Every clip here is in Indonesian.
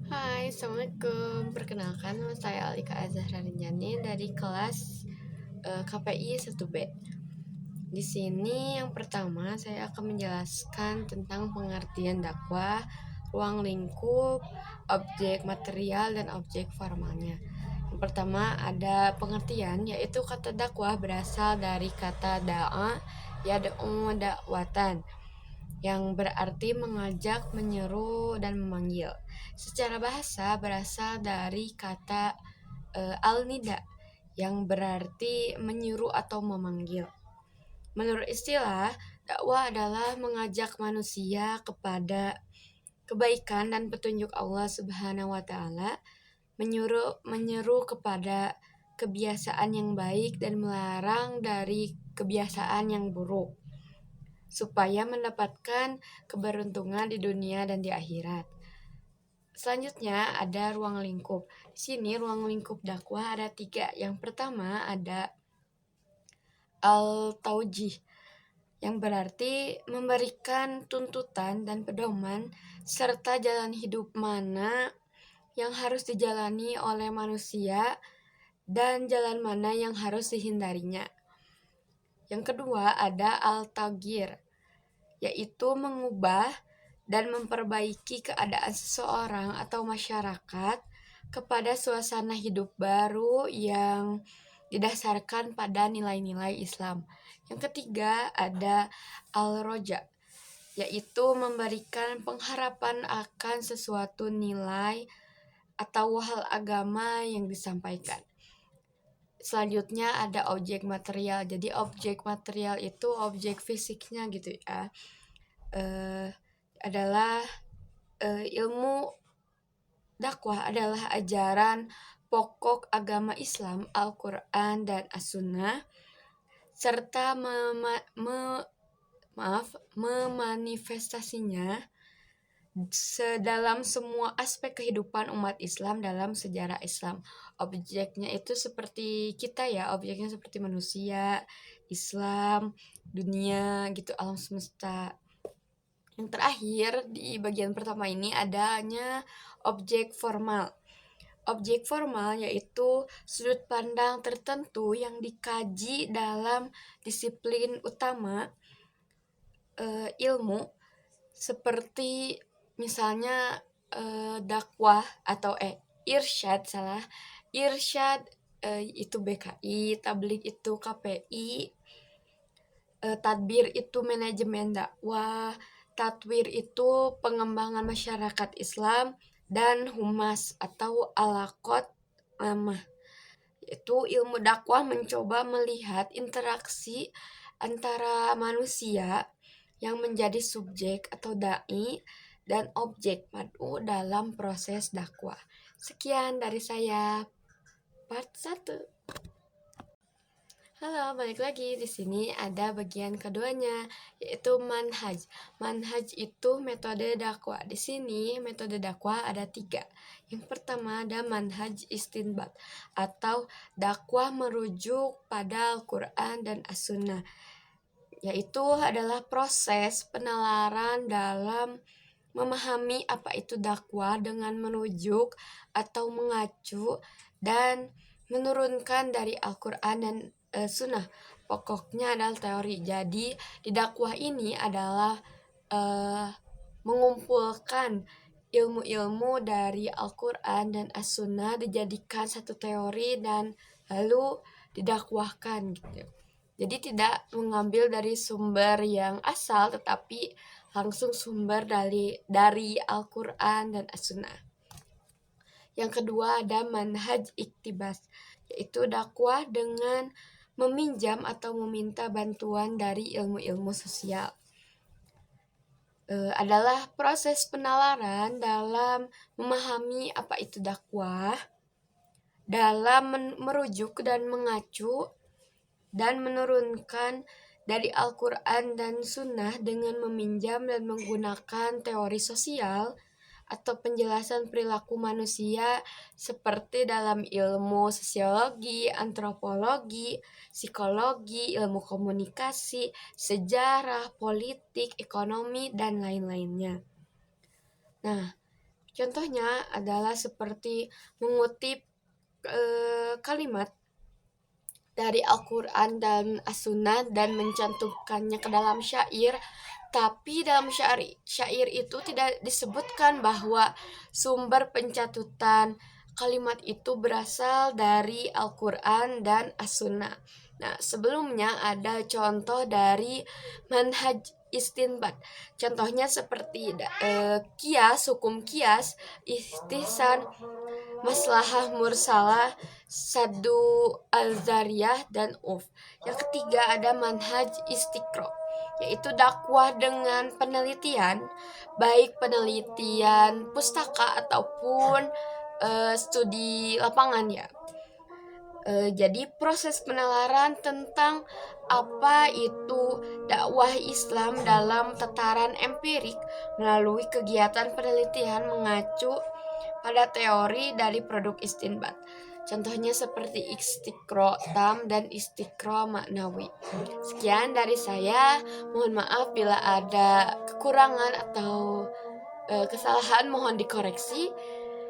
Hai, Assalamualaikum. Perkenalkan, nama saya Alika Azahra Rinjani dari kelas KPI 1B. Di sini yang pertama saya akan menjelaskan tentang pengertian dakwah, ruang lingkup, objek material, dan objek formalnya. Yang pertama ada pengertian, yaitu kata dakwah berasal dari kata da'a, yad'u dakwatan, yang berarti mengajak, menyeru, dan memanggil. Secara bahasa berasal dari kata al-nida yang berarti menyuruh atau memanggil. Menurut istilah, dakwah adalah mengajak manusia kepada kebaikan dan petunjuk Allah Subhanahu wa taala, menyeru kepada kebiasaan yang baik dan melarang dari kebiasaan yang buruk, supaya mendapatkan keberuntungan di dunia dan di akhirat. Selanjutnya ada ruang lingkup. Di sini ruang lingkup dakwah ada 3. Yang pertama ada al-taujih, yang berarti memberikan tuntutan dan pedoman serta jalan hidup mana yang harus dijalani oleh manusia dan jalan mana yang harus dihindarinya. Yang kedua ada al-taghyir, yaitu mengubah dan memperbaiki keadaan seseorang atau masyarakat kepada suasana hidup baru yang didasarkan pada nilai-nilai Islam. Yang ketiga ada al-roja, yaitu memberikan pengharapan akan sesuatu nilai atau hal agama yang disampaikan. Selanjutnya ada objek material. Jadi objek material itu objek fisiknya gitu ya. Adalah ilmu dakwah adalah ajaran pokok agama Islam, Al-Quran dan As-Sunnah, serta memanifestasinya sedalam semua aspek kehidupan umat Islam dalam sejarah Islam. Objeknya itu seperti kita ya, objeknya seperti manusia, Islam, dunia gitu, alam semesta. Yang terakhir di bagian pertama ini adanya objek formal. Objek formal yaitu sudut pandang tertentu yang dikaji dalam disiplin utama ilmu, seperti misalnya dakwah atau irsyad itu BKI, tabligh itu KPI, tadbir itu manajemen dakwah, tatwir itu pengembangan masyarakat Islam, dan humas atau alaqot amah. Itu ilmu dakwah mencoba melihat interaksi antara manusia yang menjadi subjek atau dai dan objek mad'u dalam proses dakwah. Sekian dari saya, part 1. Halo, balik lagi. Di sini ada bagian keduanya, yaitu manhaj. Manhaj itu metode dakwah. Di sini metode dakwah ada 3. Yang pertama ada manhaj istinbat, atau dakwah merujuk pada Al-Quran dan As-Sunnah, yaitu adalah proses penalaran dalam memahami apa itu dakwah dengan merujuk atau mengacu dan menurunkan dari Al-Quran dan Sunnah. Pokoknya adalah teori. Jadi di dakwah ini adalah mengumpulkan ilmu-ilmu dari Al-Quran dan As-Sunnah dijadikan satu teori dan lalu didakwahkan gitu. Jadi tidak mengambil dari sumber yang asal, tetapi langsung sumber dari Al-Quran dan As-Sunnah. Yang kedua ada manhaj iktibas, yaitu dakwah dengan meminjam atau meminta bantuan dari ilmu-ilmu sosial. Adalah proses penalaran dalam memahami apa itu dakwah, dalam merujuk dan mengacu dan menurunkan dari Al-Quran dan Sunnah dengan meminjam dan menggunakan teori sosial atau penjelasan perilaku manusia seperti dalam ilmu sosiologi, antropologi, psikologi, ilmu komunikasi, sejarah, politik, ekonomi, dan lain-lainnya. Nah, Contohnya adalah seperti mengutip kalimat dari Al-Quran dan As-Sunnah dan mencantumkannya ke dalam syair, tapi dalam syair itu tidak disebutkan bahwa sumber pencatutan kalimat itu berasal dari Al-Quran dan As-Sunnah. Nah, sebelumnya ada contoh dari manhaj istinbat. Contohnya seperti kias, hukum kias, istihsan, maslahah mursalah, sadu al-zariyah, dan Yang ketiga ada manhaj istiqro, yaitu dakwah dengan penelitian, baik penelitian pustaka ataupun studi lapangan ya. Jadi proses penalaran tentang apa itu dakwah Islam dalam tataran empirik melalui kegiatan penelitian mengacu pada teori dari produk istinbat. Contohnya seperti istiqro tam dan istiqro maknawi. Sekian dari saya. Mohon maaf bila ada kekurangan atau kesalahan, mohon dikoreksi.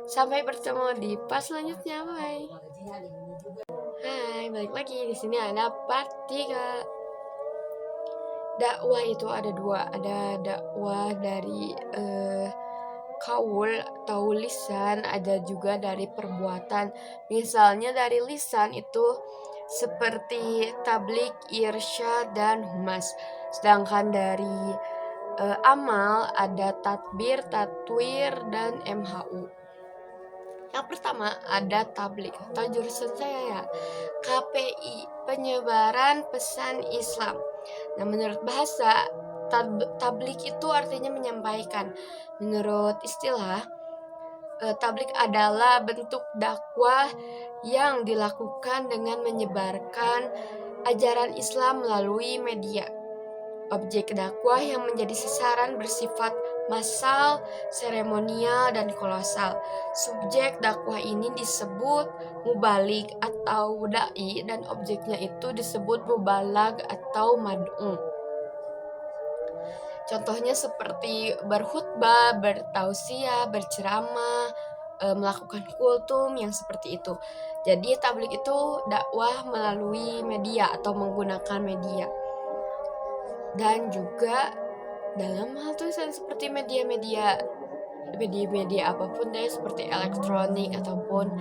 Sampai bertemu di pas selanjutnya. Bye. Hai, balik lagi. Di sini ada part 3. Dakwah itu ada dua. Ada dakwah dari kaul atau lisan, ada juga dari perbuatan. Misalnya dari lisan itu seperti tablik, irsyad, dan humas. Sedangkan dari amal ada tatbir, tatwir, dan MHU. Yang pertama ada tablik atau jurusan saya ya, KPI, penyebaran pesan Islam. Nah, menurut bahasa, tablik itu artinya menyampaikan. Menurut istilah, tablik adalah bentuk dakwah yang dilakukan dengan menyebarkan ajaran Islam melalui media. Objek dakwah yang menjadi sasaran bersifat massal, seremonial, dan kolosal. Subjek dakwah ini disebut mubalig atau da'i, dan objeknya itu disebut mubalag atau mad'u. Contohnya seperti berkhutbah, bertausiah, berceramah, melakukan kultum yang seperti itu. Jadi tablik itu dakwah melalui media atau menggunakan media. Dan juga dalam hal tulisan seperti media apapun deh, seperti elektronik ataupun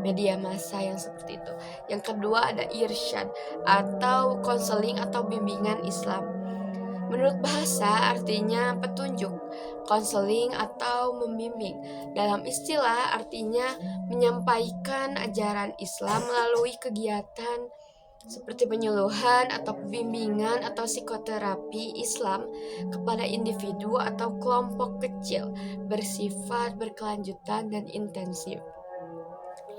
media massa yang seperti itu. Yang kedua ada irsyad atau konseling atau bimbingan Islam. Menurut bahasa artinya petunjuk, konseling atau membimbing. Dalam istilah artinya menyampaikan ajaran Islam melalui kegiatan seperti penyuluhan atau bimbingan atau psikoterapi Islam kepada individu atau kelompok kecil, bersifat berkelanjutan dan intensif.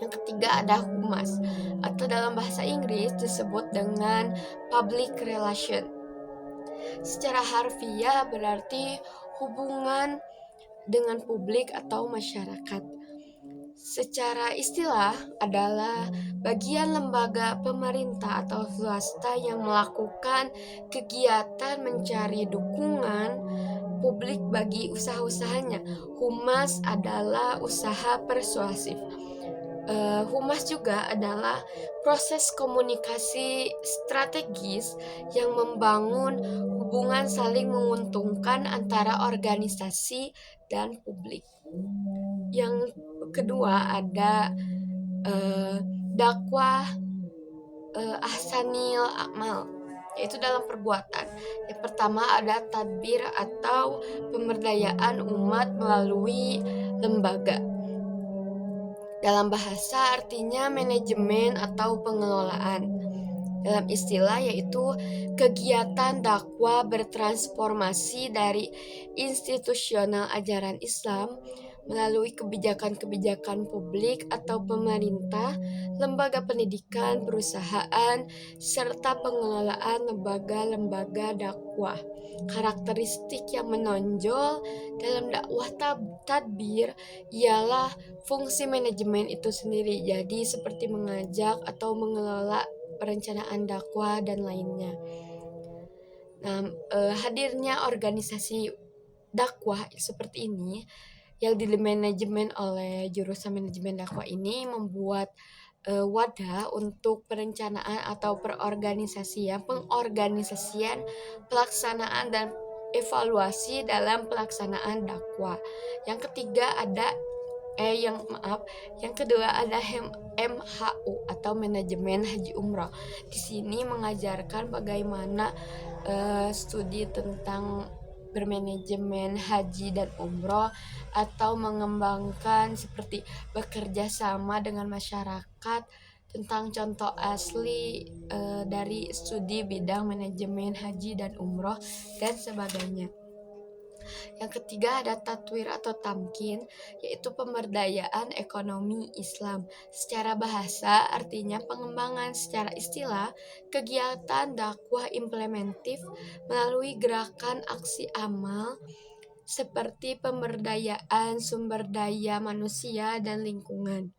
Yang ketiga ada humas, atau dalam bahasa Inggris disebut dengan public relation. Secara harfiah berarti hubungan dengan publik atau masyarakat. Secara istilah adalah bagian lembaga pemerintah atau swasta yang melakukan kegiatan mencari dukungan publik bagi usaha-usahanya. Humas adalah usaha persuasif. Humas juga adalah proses komunikasi strategis yang membangun hubungan saling menguntungkan antara organisasi dan publik. Yang kedua ada dakwah ahsanil amal, yaitu dalam perbuatan. Yang pertama ada tadbir atau pemberdayaan umat melalui lembaga. Dalam bahasa artinya manajemen atau pengelolaan. Dalam istilah yaitu kegiatan dakwah bertransformasi dari institusional ajaran Islam melalui kebijakan-kebijakan publik atau pemerintah, lembaga pendidikan, perusahaan, serta pengelolaan lembaga-lembaga dakwah. Karakteristik yang menonjol dalam dakwah tadbir ialah fungsi manajemen itu sendiri, jadi seperti mengajak atau mengelola perencanaan dakwah dan lainnya. Nah, hadirnya organisasi dakwah seperti ini yang dimanajemen oleh jurusan manajemen dakwah ini membuat wadah untuk perencanaan atau pengorganisasian, pelaksanaan dan evaluasi dalam pelaksanaan dakwah. Yang ketiga ada yang kedua ada MHU atau manajemen haji umroh. Di sini mengajarkan bagaimana studi tentang bermanajemen haji dan umroh atau mengembangkan seperti bekerja sama dengan masyarakat tentang contoh asli dari studi bidang manajemen haji dan umroh dan sebagainya. Yang ketiga ada tatwir atau tamkin, yaitu pemberdayaan ekonomi Islam. Secara bahasa artinya pengembangan, secara istilah kegiatan dakwah implementif melalui gerakan aksi amal seperti pemberdayaan sumber daya manusia dan lingkungan.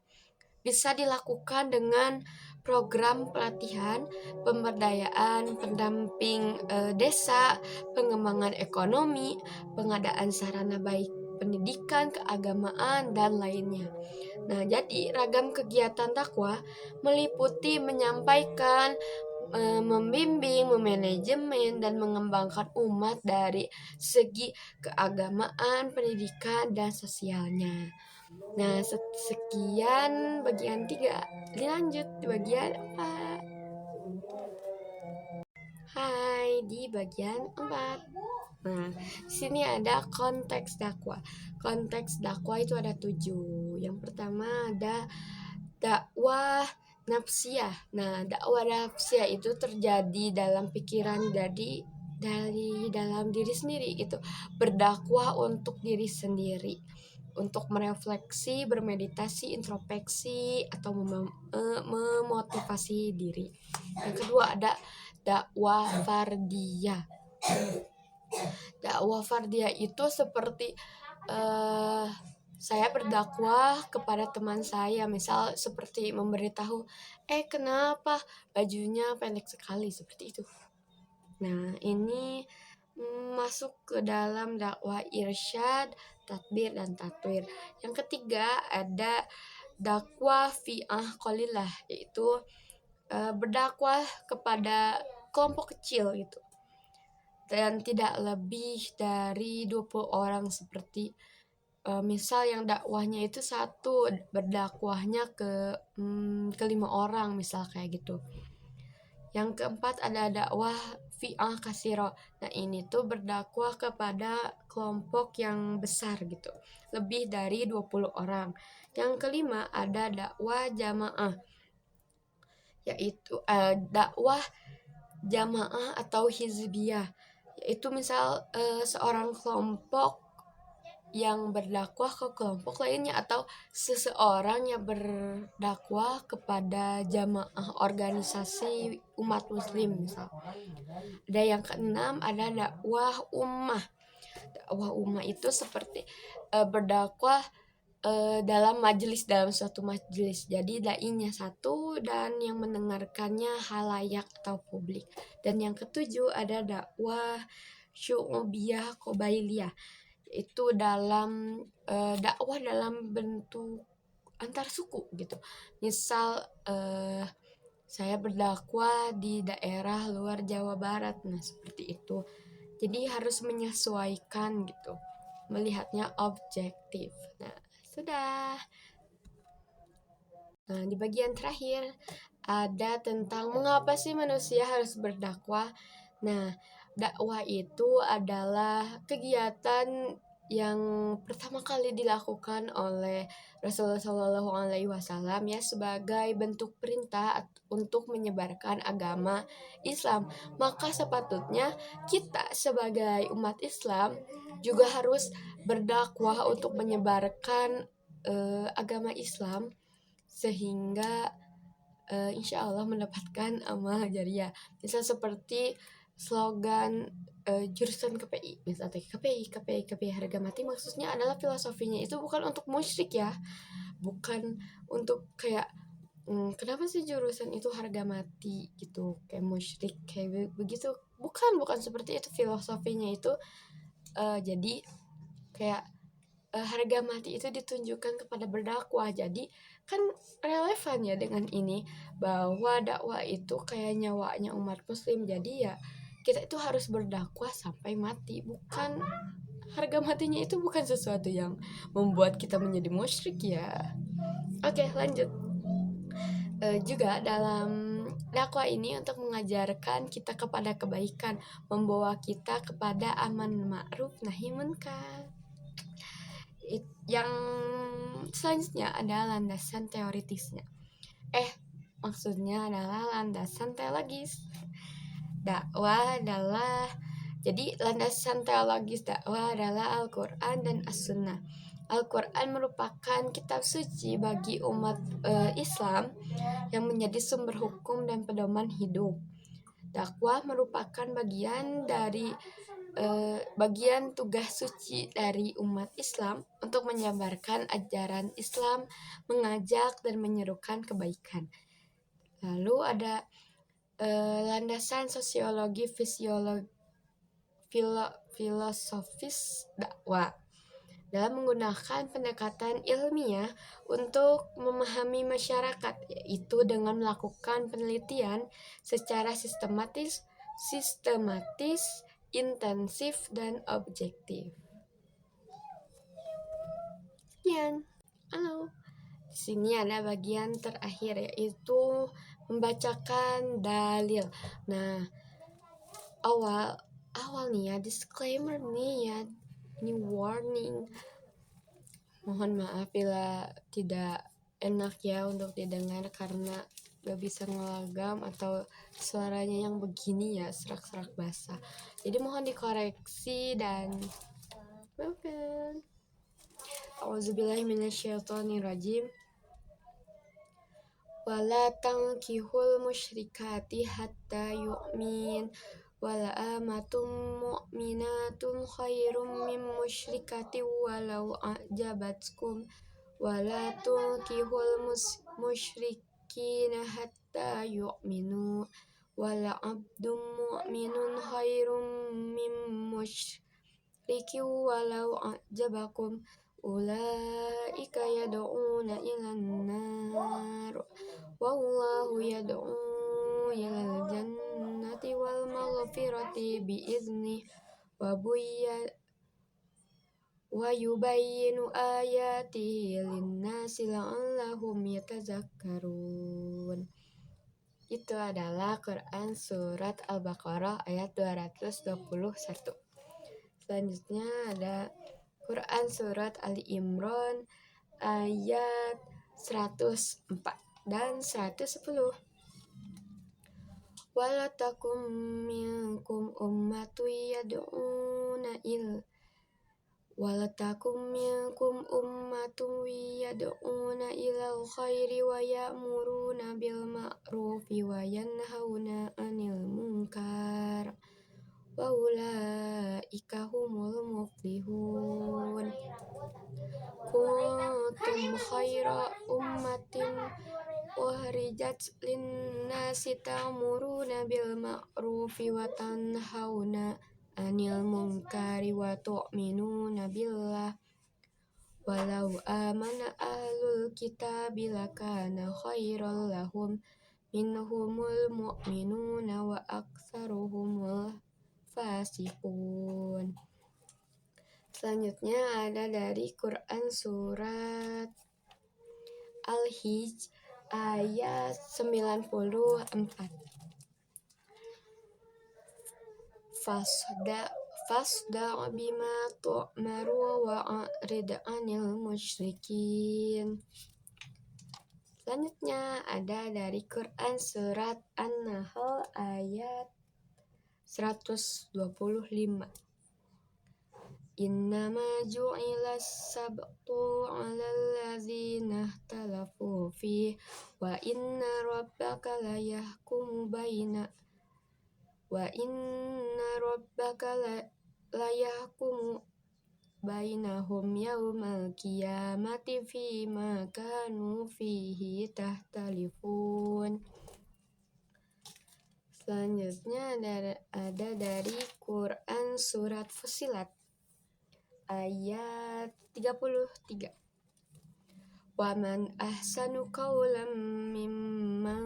Bisa dilakukan dengan program pelatihan, pemberdayaan, pendamping desa, pengembangan ekonomi, pengadaan sarana baik pendidikan, keagamaan, dan lainnya. Nah, jadi ragam kegiatan dakwah meliputi menyampaikan, membimbing, memanajemen, dan mengembangkan umat dari segi keagamaan, pendidikan, dan sosialnya. Nah, sekian bagian 3. Dilanjut di bagian 4. Hai, di bagian 4. Nah, di sini ada konteks dakwah. Konteks dakwah itu ada 7. Yang pertama ada dakwah nafsiyah. Nah, dakwah nafsiyah itu terjadi dalam pikiran dari dalam diri sendiri gitu. Berdakwah untuk diri sendiri, untuk merefleksi, bermeditasi, introspeksi, atau memotivasi diri. Yang kedua ada dakwah fardiyah. Dakwah fardiyah itu seperti saya berdakwah kepada teman saya, misal seperti memberitahu, kenapa bajunya pendek sekali, seperti itu. Nah, ini masuk ke dalam dakwah irsyad, tadbir, dan tatwir. Yang ketiga ada dakwah fi'ah qalilah, yaitu berdakwah kepada kelompok kecil gitu. Dan tidak lebih dari 20 orang seperti misal yang dakwahnya itu satu, berdakwahnya ke 5 orang misal kayak gitu. Yang keempat ada dakwah fi'ah kasiro. Nah, ini tuh berdakwah kepada kelompok yang besar gitu, lebih dari 20 orang. Yang kelima ada dakwah jamaah, yaitu dakwah jamaah atau hizbiyah, yaitu misal seorang kelompok yang berdakwah ke kelompok lainnya atau seseorang yang berdakwah kepada jamaah organisasi umat muslim misal. Ada yang keenam ada dakwah ummah. Dakwah ummah itu seperti berdakwah dalam suatu majelis. Jadi dai-nya satu dan yang mendengarkannya halayak atau publik. Dan yang ketujuh ada dakwah syu'ubiyah qabailiyah, itu dalam dakwah dalam bentuk antar suku gitu. Misal saya berdakwah di daerah luar Jawa Barat, nah seperti itu. Jadi harus menyesuaikan gitu, melihatnya objektif. Nah, sudah. Nah, di bagian terakhir ada tentang mengapa sih manusia harus berdakwah. Nah, dakwah itu adalah kegiatan yang pertama kali dilakukan oleh Rasulullah Shallallahu Alaihi Wasallam ya, sebagai bentuk perintah untuk menyebarkan agama Islam. Maka sepatutnya kita sebagai umat Islam juga harus berdakwah untuk menyebarkan agama Islam, sehingga insya Allah mendapatkan amal jariah. Misal seperti slogan jurusan KPI, misalnya KPI harga mati, maksudnya adalah filosofinya itu bukan untuk musyrik ya, bukan untuk kayak kenapa sih jurusan itu harga mati gitu, kayak musyrik kayak begitu, bukan seperti itu filosofinya itu. Jadi kayak harga mati itu ditunjukkan kepada berdakwah. Jadi kan relevan ya dengan ini, bahwa dakwah itu kayak nyawanya umat muslim. Jadi ya kita itu harus berdakwah sampai mati, bukan harga matinya itu bukan sesuatu yang membuat kita menjadi musyrik ya. Oke, lanjut. Juga dalam dakwah ini untuk mengajarkan kita kepada kebaikan, membawa kita kepada aman ma'ruf nahi munkar. Yang selanjutnya ada landasan teoritisnya. Maksudnya adalah landasan teologis. Dakwah adalah Jadi landasan teologis dakwah adalah Al-Quran dan As-Sunnah. Al-Quran merupakan kitab suci bagi umat Islam yang menjadi sumber hukum dan pedoman hidup. Dakwah merupakan bagian tugas suci dari umat Islam untuk menyebarkan ajaran Islam, mengajak dan menyerukan kebaikan. Lalu ada landasan sosiologi filosofis dakwah dalam menggunakan pendekatan ilmiah untuk memahami masyarakat, yaitu dengan melakukan penelitian secara sistematis, intensif, dan objektif. Sekian. Halo. Di sini ada bagian terakhir, yaitu membacakan dalil. Nah, awal nih ya, disclaimer nih ya, ini warning. Mohon maaf bila tidak enak ya untuk didengar karena gak bisa ngelagam atau suaranya yang begini ya, serak-serak basah. Jadi mohon dikoreksi dan maafkan. A'udzubillahi minasyaitonirrajim. Wala tankihul musyrikati hatta yu'min wala amatum mu'minatun khairum min musyrikati walau a'jabatkum wala tunkihul musyrikina hatta yu'minu wala abdum mu'minun khairum min musyrikin walau a'jabakum ulaika yad'una ilan nar wallahu yad'u ilal jannati wal maghfirati bi'izni wa yubayyinu ayatihi linnasi la'allahum yatazakkarun. Itu adalah Quran surat Al-Baqarah ayat 221. Selanjutnya ada Quran surat Ali Imran ayat 104 dan 110. Wala takum minkum ummatun yad'una ilal khairi wa ya'muruna bil ma'rufi wa yanhauna 'anil munkar wa ulaika humul muflihun. Kuntum khaira ummatin ukhrijat linnasi ta'muruna bil ma'rufi wa tanhauna 'anil munkari wa tu'minuna billah walau amana ahlul kitabi lakana khairal lahum minhumul mu'minuna wa aktsaruhumul fasiqun. Selanjutnya ada dari Quran surat Al-Hijr ayat 94. Fasda' bima tu'maru wa a'rid 'anil musyrikin. Selanjutnya ada dari Quran surat An-Nahl ayat 125. Innama ju'ila sabtu 'alal ladzina ikhtalafu fi wa inna rabbaka layahkumu bainahum yaumal qiyamati fima kanu fihi tahtalifun. Selanjutnya ada dari Quran surat Fussilat ayat 33. Wa man ahsanu qawlan mimman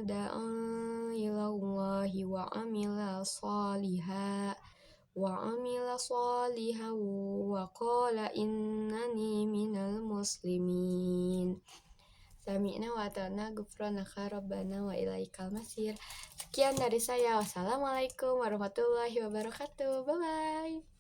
da'a ilallahi wa amila salihan wa qala innani minal muslimin. Sami'na wa ata'na ghufranaka rabbana wa ilaikal masir. Sekian dari saya. Wassalamualaikum warahmatullahi wabarakatuh. Bye bye.